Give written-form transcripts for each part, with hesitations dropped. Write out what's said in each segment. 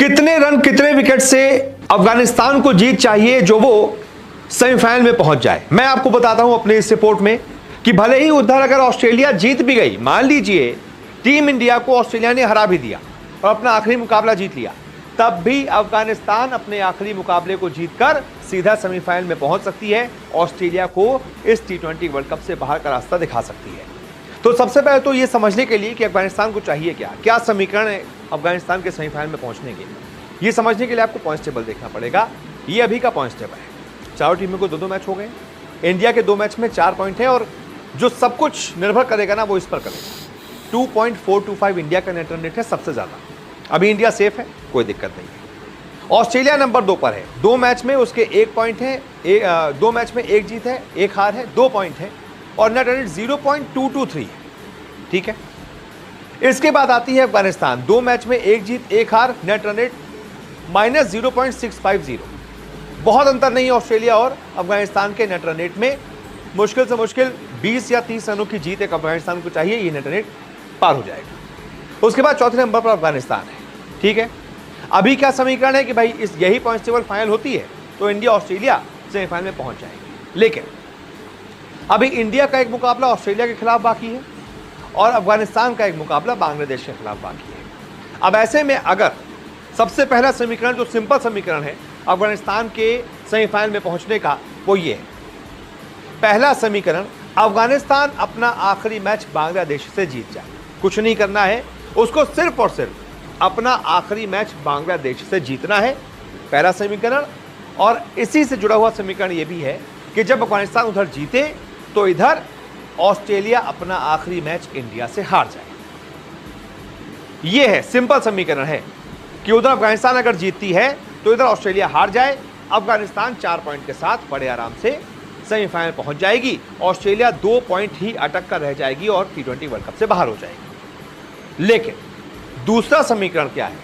कितने रन कितने विकेट से अफगानिस्तान को जीत चाहिए जो वो सेमीफाइनल में पहुंच जाए। मैं आपको बताता हूं अपने इस रिपोर्ट में कि भले ही उधर अगर ऑस्ट्रेलिया जीत भी गई, मान लीजिए टीम इंडिया को ऑस्ट्रेलिया ने हरा भी दिया और अपना आखिरी मुकाबला जीत लिया, तब भी अफगानिस्तान अपने आखिरी मुकाबले को जीतकर सीधा सेमीफाइनल में पहुंच सकती है, ऑस्ट्रेलिया को इस T20 वर्ल्ड कप से बाहर का रास्ता दिखा सकती है। तो सबसे पहले तो ये समझने के लिए कि अफगानिस्तान को चाहिए क्या क्या समीकरण है अफगानिस्तान के सेमीफाइनल में पहुंचने के लिए, ये समझने के लिए आपको पॉइंट्स टेबल देखना पड़ेगा। ये अभी का पॉइंट्स टेबल है। चारों टीमों को दो मैच हो गए, इंडिया के 2 मैच में 4 पॉइंट है और जो सब कुछ निर्भर करेगा ना वो इस पर करेगा। 2.425 इंडिया का नेट रन रेट है सबसे ज्यादा। अभी इंडिया सेफ है, कोई दिक्कत नहीं है। ऑस्ट्रेलिया नंबर 2 पर है, 2 मैच में उसके 1 पॉइंट है, 2 मैच में 1 जीत है 1 हार है, 2 पॉइंट है और नेट रन रेट 0.223 है। ठीक है, इसके बाद आती है अफगानिस्तान, 2 मैच में 1 जीत 1 हार, नेट रन रेट -0.650। बहुत अंतर नहीं है ऑस्ट्रेलिया और अफगानिस्तान के नेट रन रेट में। मुश्किल से मुश्किल 20 या 30 रनों की जीत एक अफगानिस्तान को चाहिए, ये नेट रन रेट पार हो जाएगा। उसके बाद चौथे नंबर पर अफगानिस्तान है। ठीक है, अभी क्या समीकरण है कि भाई इस यही पॉइंट्स टेबल फाइनल होती है तो इंडिया ऑस्ट्रेलिया सेमीफाइनल में पहुंच जाएगी। लेकिन अभी इंडिया का एक मुकाबला ऑस्ट्रेलिया के खिलाफ बाकी है और अफगानिस्तान का एक मुकाबला बांग्लादेश के खिलाफ बाकी है। अब ऐसे में अगर सबसे पहला समीकरण जो सिंपल समीकरण है अफगानिस्तान के सेमीफाइनल में पहुंचने का, वो ये है। पहला समीकरण, अफगानिस्तान अपना आखिरी मैच बांग्लादेश से जीत जाए। कुछ नहीं करना है, उसको सिर्फ और सिर्फ अपना आखिरी मैच बांग्लादेश से जीतना है, पहला समीकरण। और इसी से जुड़ा हुआ समीकरण ये भी है कि जब अफगानिस्तान उधर जीते तो इधर ऑस्ट्रेलिया अपना आखिरी मैच इंडिया से हार जाए। यह है सिंपल समीकरण है कि उधर अफगानिस्तान अगर जीतती है तो इधर ऑस्ट्रेलिया हार जाए, अफगानिस्तान 4 पॉइंट के साथ बड़े आराम से सेमीफाइनल पहुंच जाएगी, ऑस्ट्रेलिया 2 पॉइंट ही अटक कर रह जाएगी और T20 वर्ल्ड कप से बाहर हो जाएगी। लेकिन दूसरा समीकरण क्या है?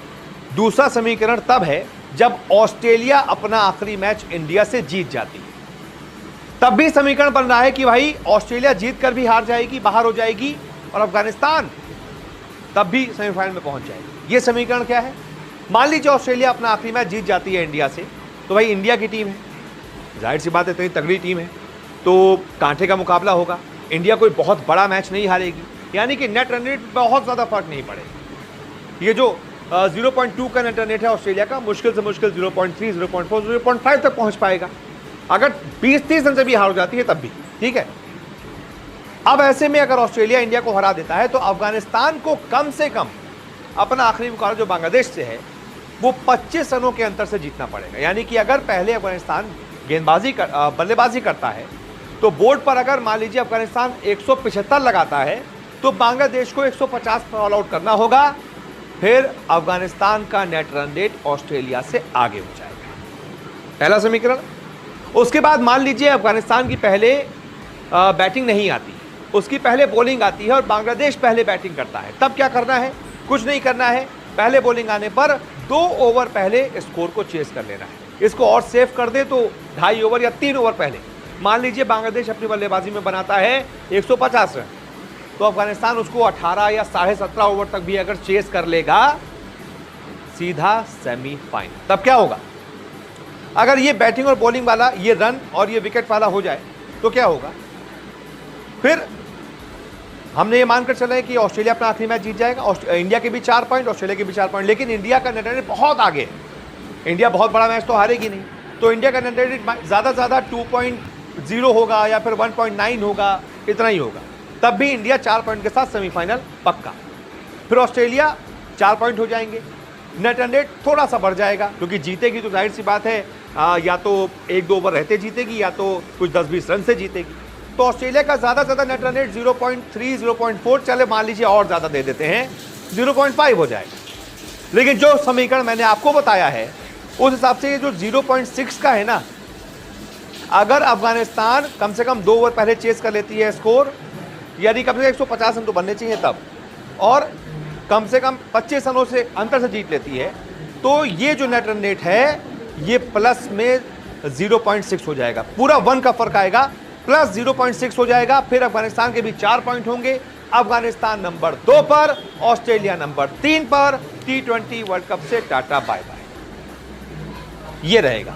दूसरा समीकरण तब है जब ऑस्ट्रेलिया अपना आखिरी मैच इंडिया से जीत जाती है। तब भी समीकरण बन रहा है कि भाई ऑस्ट्रेलिया जीत कर भी हार जाएगी, बाहर हो जाएगी और अफगानिस्तान तब भी सेमीफाइनल में पहुंच जाएगी। यह समीकरण क्या है? मान लीजिए ऑस्ट्रेलिया अपना आखिरी मैच जीत जाती है इंडिया से, तो भाई इंडिया की टीम है, जाहिर सी बात है इतनी तगड़ी टीम है तो कांटे का मुकाबला होगा। इंडिया कोई बहुत बड़ा मैच नहीं हारेगी, यानी कि नेट रन रेट बहुत ज़्यादा फर्क नहीं पड़ेगा। ये जो 0.2 का नेट रन रेट है ऑस्ट्रेलिया का, मुश्किल से मुश्किल 0.3, 0.4, 0.5 तक पहुंच पाएगा। अगर 20-30 रन से भी हार हो जाती है तब भी ठीक है। अब ऐसे में अगर ऑस्ट्रेलिया इंडिया को हरा देता है तो अफगानिस्तान को कम से कम अपना आखिरी मुकाबला जो बांग्लादेश से है वो 25 रनों के अंतर से जीतना पड़ेगा। यानी कि अगर पहले अफगानिस्तान बल्लेबाजी करता है तो बोर्ड पर अगर मान लीजिए अफगानिस्तान 175 लगाता है तो बांग्लादेश को 150 पर ऑल आउट करना होगा, फिर अफगानिस्तान का नेट रन रेट ऑस्ट्रेलिया से आगे हो जाएगा। पहला समीकरण। उसके बाद मान लीजिए अफगानिस्तान की पहले बैटिंग नहीं आती, उसकी पहले बॉलिंग आती है और बांग्लादेश पहले बैटिंग करता है, तब क्या करना है? कुछ नहीं करना है, पहले बॉलिंग आने पर 2 ओवर पहले स्कोर को चेस कर लेना है। इसको और सेव कर दे तो 2.5 ओवर या 3 ओवर पहले, मान लीजिए बांग्लादेश अपनी बल्लेबाजी में बनाता है 150 रन, तो अफगानिस्तान उसको 18 या 17.5 ओवर तक भी अगर चेस कर लेगा, सीधा सेमीफाइनल। तब क्या होगा? अगर ये बैटिंग और बॉलिंग वाला, ये रन और ये विकेट वाला हो जाए तो क्या होगा? फिर हमने ये मानकर चले कि ऑस्ट्रेलिया अपना आखिरी मैच जीत जाएगा। इंडिया के भी 4 पॉइंट, ऑस्ट्रेलिया के भी 4 पॉइंट, लेकिन इंडिया का नेट रन रेट बहुत आगे है। इंडिया बहुत बड़ा मैच तो हारेगी नहीं, तो इंडिया का नेट रन रेट ज़्यादा से ज़्यादा 2.0 होगा या फिर 1.9 होगा, इतना ही होगा। तब भी इंडिया 4 पॉइंट के साथ सेमीफाइनल पक्का। फिर ऑस्ट्रेलिया 4 पॉइंट हो जाएंगे, नेट रन रेट थोड़ा सा बढ़ जाएगा क्योंकि जीतेगी तो जाहिर सी बात है या तो 1-2 ओवर रहते जीतेगी या तो कुछ 10-20 रन से जीतेगी। तो ऑस्ट्रेलिया का ज़्यादा से ज़्यादा नेट रन रेट 0.3, 0.4, चले मान लीजिए और ज़्यादा दे देते हैं 0.5 हो जाएगा। लेकिन जो समीकरण मैंने आपको बताया है उस हिसाब से ये जो 0.6 का है ना, अगर अफगानिस्तान कम से कम 2 ओवर पहले चेस कर लेती है स्कोर, यानी कम से कम 150 रन तो बनने चाहिए तब, और कम से कम 25 रनों से अंतर से जीत लेती है, तो ये जो नेट रन रेट है ये प्लस में 0.6 हो जाएगा। पूरा 1 का फर्क आएगा, प्लस 0.6 हो जाएगा। फिर अफगानिस्तान के भी 4 पॉइंट होंगे, अफगानिस्तान नंबर 2 पर, ऑस्ट्रेलिया नंबर 3 पर, T20 वर्ल्ड कप से टाटा बाय बाय। ये रहेगा